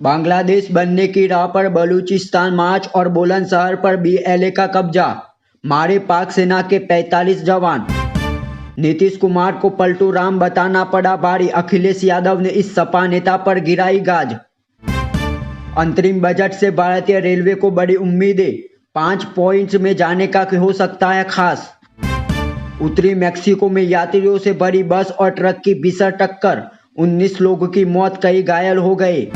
बांग्लादेश बनने की राह पर बलूचिस्तान मार्च और बुलंदशहर पर बीएलए का कब्जा। मारे पाक सेना के 45 जवान। नीतीश कुमार को पलटू राम बताना पड़ा भारी। अखिलेश यादव ने इस सपा नेता पर गिराई गाज। अंतरिम बजट से भारतीय रेलवे को बड़ी उम्मीदें। 5 पॉइंट्स में जाने का हो सकता है खास। उत्तरी मैक्सिको में यात्रियों से भरी बस और ट्रक की भीषण टक्कर। 19 लोगों की मौत, कई घायल हो गए।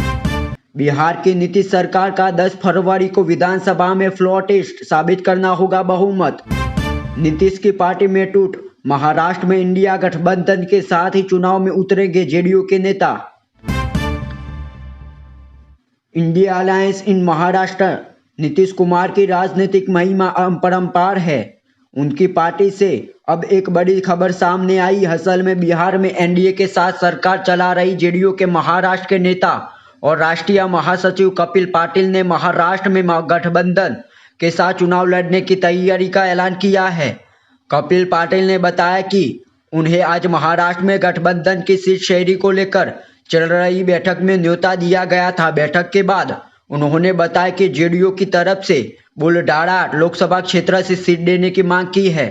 बिहार की नीतीश सरकार का 10 फरवरी को विधानसभा में फ्लोर टेस्ट साबित करना होगा बहुमत। नीतीश की पार्टी में टूट। महाराष्ट्र में इंडिया गठबंधन के साथ ही चुनाव में उतरेंगे जेडीयू के नेता। इंडिया अलायंस इन महाराष्ट्र। नीतीश कुमार की राजनीतिक महिमा अपरंपार है। उनकी पार्टी से अब एक बड़ी खबर सामने आई। असल में बिहार में एनडीए के साथ सरकार चला रही जेडीयू के महाराष्ट्र के नेता और राष्ट्रीय महासचिव कपिल पाटिल ने महाराष्ट्र में गठबंधन के साथ चुनाव लड़ने की तैयारी का ऐलान किया है। कपिल पाटिल ने बताया कि उन्हें आज महाराष्ट्र में गठबंधन की सीट शेयरिंग को लेकर चल रही बैठक में न्योता दिया गया था। बैठक के बाद उन्होंने बताया कि जेडीयू की तरफ से बुलडाड़ा लोकसभा क्षेत्र से सीट देने की मांग की है।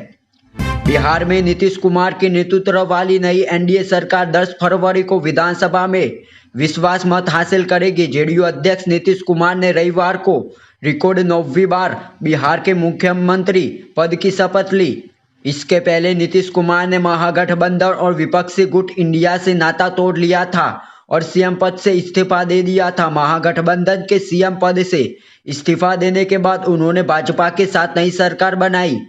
बिहार में नीतीश कुमार के नेतृत्व वाली नई एनडीए सरकार 10 फरवरी को विधानसभा में विश्वास मत हासिल करेगी। जेडीयू अध्यक्ष नीतीश कुमार ने रविवार को रिकॉर्ड 9वीं बार बिहार के मुख्यमंत्री पद की शपथ ली। इसके पहले नीतीश कुमार ने महागठबंधन और विपक्षी गुट इंडिया से नाता तोड़ लिया था और सीएम पद से इस्तीफा दे दिया था। महागठबंधन के सीएम पद से इस्तीफा देने के बाद उन्होंने भाजपा के साथ नई सरकार बनाई,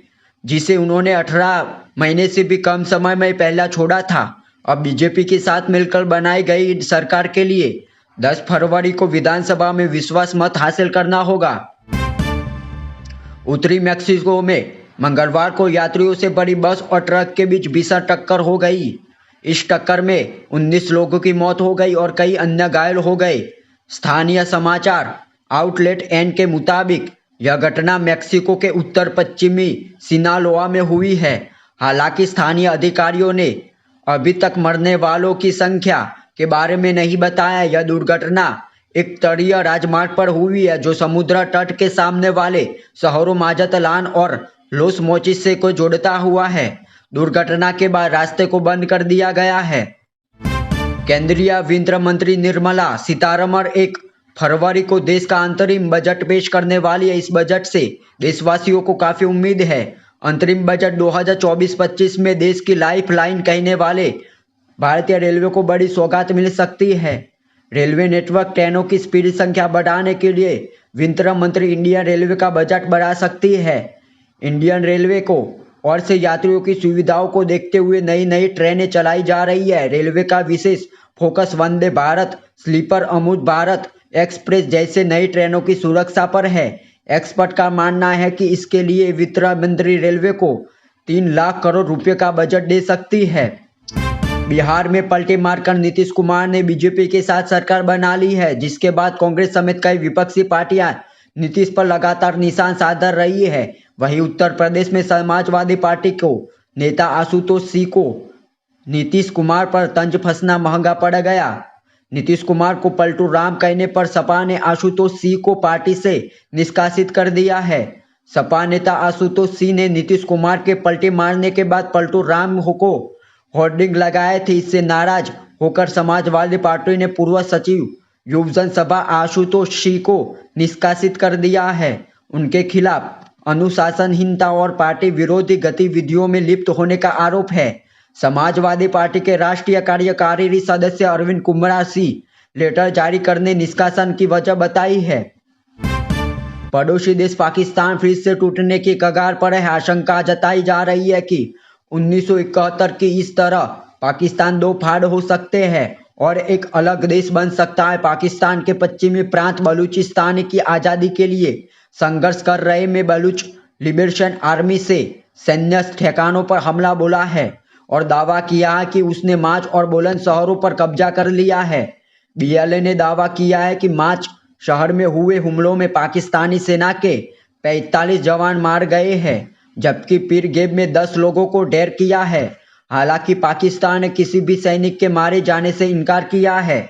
जिसे उन्होंने 18 महीने से भी कम समय में पहला छोड़ा था। अब बीजेपी के साथ मिलकर बनाई गई सरकार के लिए 10 फरवरी को विधानसभा में विश्वास मत हासिल करना होगा। उत्तरी मैक्सिको में मंगलवार को यात्रियों से भरी बस और ट्रक के बीच भीषण टक्कर हो गई। इस टक्कर में 19 लोगों की मौत हो गई और कई अन्य घायल हो गए। स्थानीय समाचार आउटलेट एन के मुताबिक यह घटना मैक्सिको के उत्तर पश्चिमी सिनालोआ में हुई है। हालांकि स्थानीय अधिकारियों ने अभी तक मरने वालों की संख्या के बारे में नहीं बताया। यह दुर्घटना एक तटीय राजमार्ग पर हुई है जो समुद्र तट के सामने वाले शहरों माजातलान और लोस मोचिस से को जोड़ता हुआ है। दुर्घटना के बाद रास्ते को बंद कर दिया गया है। केंद्रीय वित्त मंत्री निर्मला सीतारमण 1 फरवरी को देश का अंतरिम बजट पेश करने वाली है। इस बजट से देशवासियों को काफी उम्मीद है। अंतरिम बजट 2024-25 में देश की लाइफ लाइन कहने वाले भारतीय रेलवे को बड़ी सौगात मिल सकती है। रेलवे नेटवर्क ट्रेनों की स्पीड संख्या बढ़ाने के लिए वित्त मंत्री इंडियन रेलवे का बजट बढ़ा सकती है। इंडियन रेलवे को और से यात्रियों की सुविधाओं को देखते हुए नई नई ट्रेनें चलाई जा रही है। रेलवे का विशेष focus Vande Bharat, sleeper Amrit Bharat express जैसे नई ट्रेनों की सुरक्षा पर है। एक्सपर्ट का मानना है कि इसके लिए वित्त मंत्री रेलवे को 3 लाख करोड़ रुपए का बजट दे सकती है। बिहार में पलटी मारकर नीतीश कुमार ने बीजेपी के साथ सरकार बना ली है, जिसके बाद कांग्रेस समेत कई विपक्षी पार्टियां नीतीश पर लगातार निशान साध रही है। वहीं उत्तर प्रदेश में समाजवादी पार्टी को नेता आशुतोष सिंह को नीतीश कुमार पर तंज फंसना महंगा पड़ गया। नीतीश कुमार को पलटू राम कहने पर सपा ने आशुतोष सिंह को पार्टी से निष्कासित कर दिया है। सपा नेता आशुतोष सिंह ने नीतीश कुमार के पलटी मारने के बाद पलटू राम को होर्डिंग लगाए थे। इससे नाराज होकर समाजवादी पार्टी ने पूर्व सचिव युवजन सभा आशुतोष सिंह को निष्कासित कर दिया है। उनके खिलाफ अनुशासनहीनता और पार्टी विरोधी गतिविधियों में लिप्त होने का आरोप है। समाजवादी पार्टी के राष्ट्रीय कार्यकारी सदस्य अरविंद कुमार सिंह लेटर जारी करने निष्कासन की वजह बताई है। पड़ोसी देश पाकिस्तान फिर से टूटने की कगार पर है। आशंका जताई जा रही है कि 1971 की इस तरह पाकिस्तान 2 फाड़ हो सकते हैं और एक अलग देश बन सकता है। पाकिस्तान के पश्चिमी प्रांत बलूचिस्तान की आज़ादी के लिए संघर्ष कर रहे में बलूच लिबरेशन आर्मी से सैन्य ठिकानों पर हमला बोला है और दावा किया है कि उसने मार्च और बुलंदशहरों पर कब्जा कर लिया है। बीएलए ने दावा किया है कि मार्च शहर में हुए हमलों में पाकिस्तानी सेना के 45 जवान मार गए हैं, जबकि पीर गेब में 10 लोगों को ढेर किया है। हालांकि पाकिस्तान ने किसी भी सैनिक के मारे जाने से इनकार किया है।